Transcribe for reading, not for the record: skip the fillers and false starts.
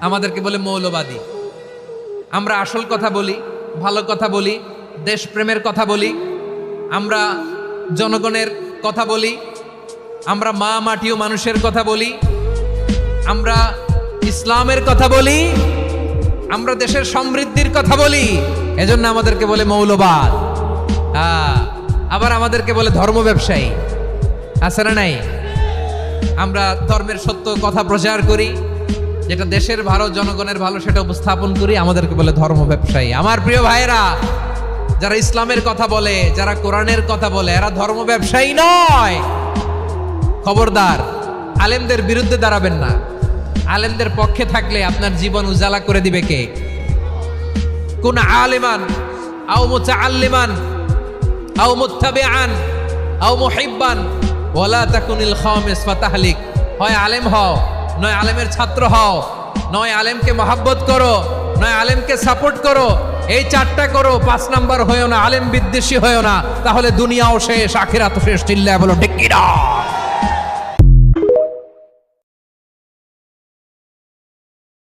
আমাদেরকে বলে মৌলবাদী। আমরা আসল কথা বলি, ভালো কথা বলি, দেশপ্রেমের কথা বলি, আমরা জনগণের কথা বলি, আমরা মা মাটি ও মানুষের কথা বলি, আমরা ইসলামের কথা বলি, আমরা দেশের সমৃদ্ধির কথা বলি। এজন্য আমাদেরকে বলে মৌলবাদ। আবার আমাদেরকে বলে ধর্ম ব্যবসায়ী। আছে না নাই? আমরা ধর্মের সত্য কথা প্রচার করি, যেটা দেশের ভালো, জনগণের ভালো, সেটা উপস্থাপন করি, আমাদেরকে বলে ধর্ম ব্যবসায়ী। আমার প্রিয় ভাইরা, যারা ইসলামের কথা বলে, যারা কোরআনের কথা বলে, এরা ধর্ম ব্যবসায়ী নয়। খবরদার, আলেমদের বিরুদ্ধে দাঁড়াবেন না। আলেমদের পক্ষে থাকলে আপনার জীবন উজালা করে দিবে কে? কুন আলিমান আও মুতাআল্লিমান আও মুত্তাবিআন আও মুহিব্বান ওয়ালা তাকুনিল খামিস ফাতাহলিক। হয় আলেম হও, নয় আলেমের ছাত্র হও, নয় আলেমকে মহাব্বত করো, নয় আলেমকে সাপোর্ট করো। এই চারটা করো, 5 নাম্বার হয়েও না, আলেম বিদ্বেষী হয়েও না, তাহলে দুনিয়াও শেষ, আখিরাতও শেষ। চিল্লায় বলো ঠিক কি না?